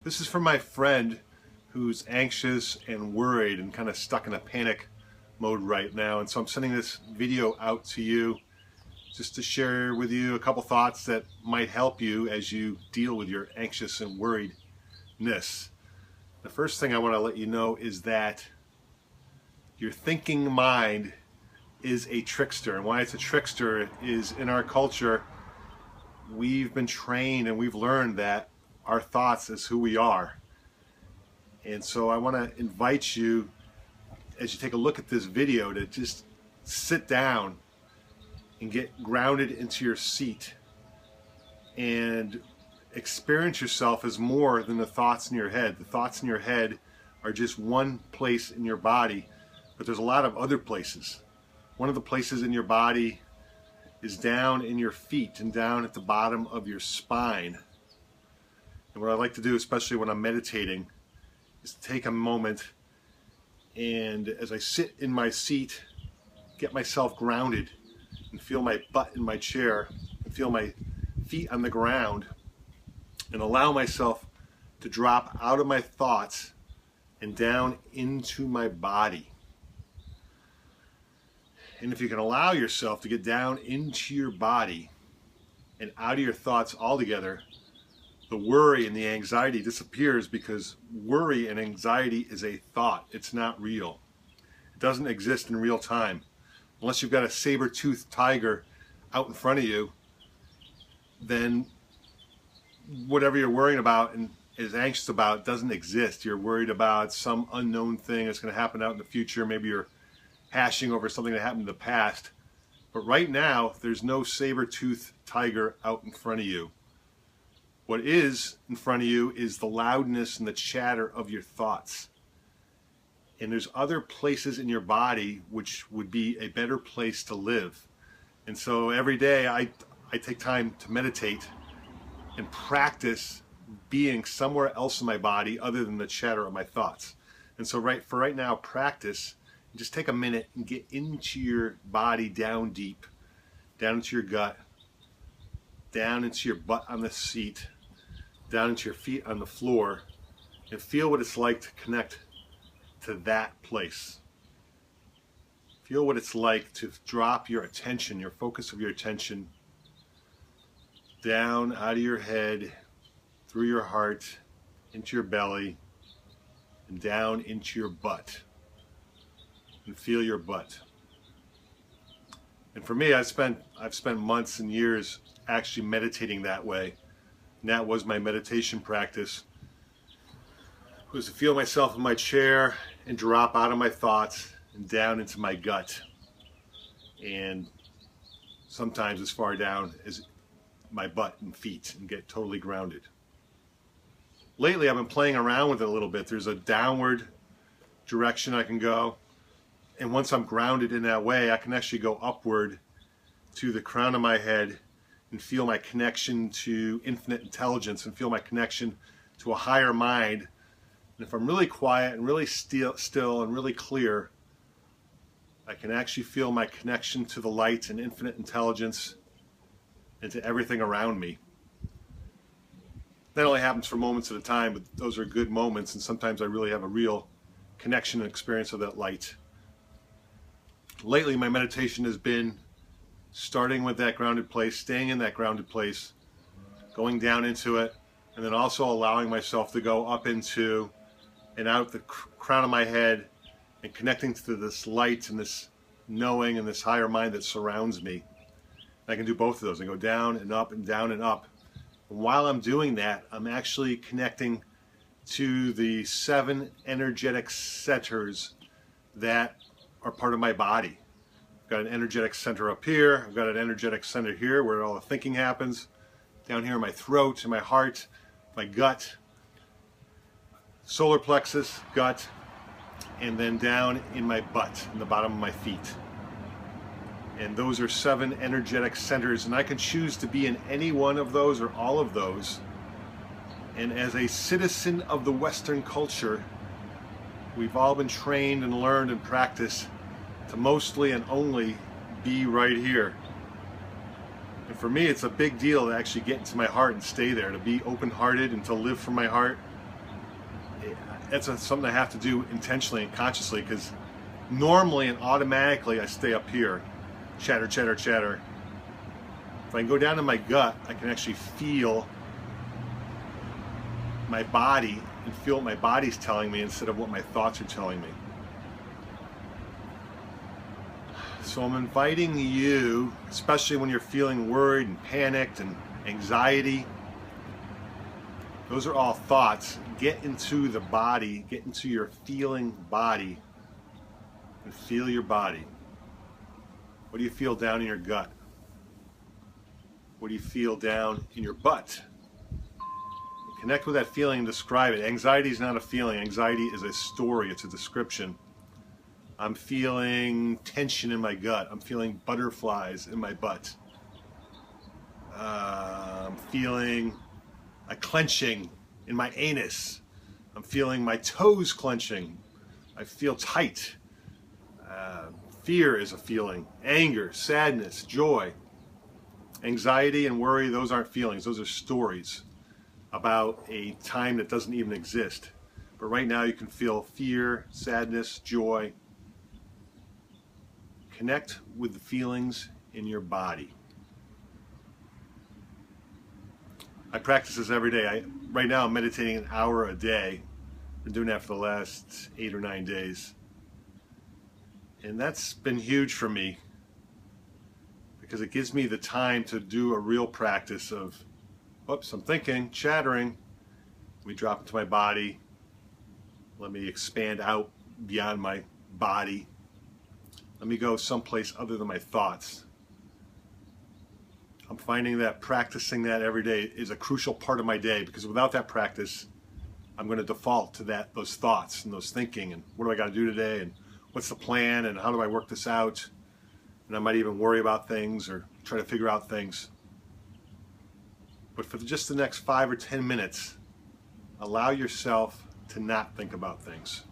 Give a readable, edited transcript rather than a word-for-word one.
This is for my friend who's anxious and worried and kind of stuck in a panic mode right now. And so I'm sending this video out to you just to share with you a couple thoughts that might help you as you deal with your anxious and worriedness. The first thing I want to let you know is that your thinking mind is a trickster. And why it's a trickster is in our culture, we've been trained and we've learned that our thoughts is who we are. And so I want to invite you, as you take a look at this video, to just sit down and get grounded into your seat and experience yourself as more than the thoughts in your head. The thoughts in your head are just one place in your body, but there's a lot of other places. One of the places in your body is down in your feet and down at the bottom of your spine. And what I like to do, especially when I'm meditating, is take a moment and as I sit in my seat, get myself grounded and feel my butt in my chair and feel my feet on the ground and allow myself to drop out of my thoughts and down into my body. And if you can allow yourself to get down into your body and out of your thoughts altogether, the worry and the anxiety disappears, because worry and anxiety is a thought. It's not real. It doesn't exist in real time. Unless you've got a saber-toothed tiger out in front of you, then whatever you're worrying about and is anxious about doesn't exist. You're worried about some unknown thing that's going to happen out in the future. Maybe you're hashing over something that happened in the past. But right now, there's no saber-toothed tiger out in front of you. What is in front of you is the loudness and the chatter of your thoughts. And there's other places in your body which would be a better place to live. And so every day I take time to meditate and practice being somewhere else in my body other than the chatter of my thoughts. And so for right now, practice. Just take a minute and get into your body down deep, down into your gut, down into your butt on the seat, down into your feet on the floor, and feel what it's like to connect to that place. Feel what it's like to drop your attention, your focus of your attention, down out of your head, through your heart, into your belly, and down into your butt. And feel your butt. And for me, I've spent months and years actually meditating that way. And that was my meditation practice. It was to feel myself in my chair and drop out of my thoughts and down into my gut. And sometimes as far down as my butt and feet, and get totally grounded. Lately, I've been playing around with it a little bit. There's a downward direction I can go. And once I'm grounded in that way, I can actually go upward to the crown of my head and feel my connection to infinite intelligence and feel my connection to a higher mind. And if I'm really quiet and really still and really clear, I can actually feel my connection to the light and infinite intelligence and to everything around me. That only happens for moments at a time, but those are good moments, and sometimes I really have a real connection and experience of that light. Lately, my meditation has been starting with that grounded place, staying in that grounded place, going down into it, and then also allowing myself to go up into and out the crown of my head and connecting to this light and this knowing and this higher mind that surrounds me. And I can do both of those. I go down and up and down and up. And while I'm doing that, I'm actually connecting to the 7 energetic centers that are part of my body. I've got an energetic center up here. I've got an energetic center here where all the thinking happens. Down here in my throat, in my heart, my gut, solar plexus, gut, and then down in my butt, in the bottom of my feet. And those are 7 energetic centers, and I can choose to be in any one of those or all of those. And as a citizen of the Western culture, we've all been trained and learned and practiced to mostly and only be right here. And for me, it's a big deal to actually get into my heart and stay there, to be open-hearted and to live from my heart That's something I have to do intentionally and consciously, because normally and automatically I stay up here, chatter, chatter, chatter. If I can go down to my gut, I can actually feel my body and feel what my body's telling me instead of what my thoughts are telling me. So I'm inviting you, especially when you're feeling worried and panicked and anxiety, those are all thoughts. Get into the body, get into your feeling body, and feel your body. What do you feel down in your gut? What do you feel down in your butt? Connect with that feeling and describe it. Anxiety is not a feeling. Anxiety is a story. It's a description. I'm feeling tension in my gut. I'm feeling butterflies in my butt. I'm feeling a clenching in my anus. I'm feeling my toes clenching. I feel tight. Fear is a feeling. Anger, sadness, joy. Anxiety and worry, those aren't feelings. Those are stories about a time that doesn't even exist. But right now you can feel fear, sadness, joy. Connect with the feelings in your body. I practice this every day. Right now I'm meditating an hour a day. I've been doing that for the last 8 or 9 days. And that's been huge for me, because it gives me the time to do a real practice of, oops, I'm thinking, chattering. Let me drop into my body. Let me expand out beyond my body. Let me go someplace other than my thoughts. I'm finding that practicing that every day is a crucial part of my day, because without that practice, I'm going to default to those thoughts and those thinking, and what do I got to do today, and what's the plan, and how do I work this out? And I might even worry about things or try to figure out things. But for just the next 5 or 10 minutes, allow yourself to not think about things.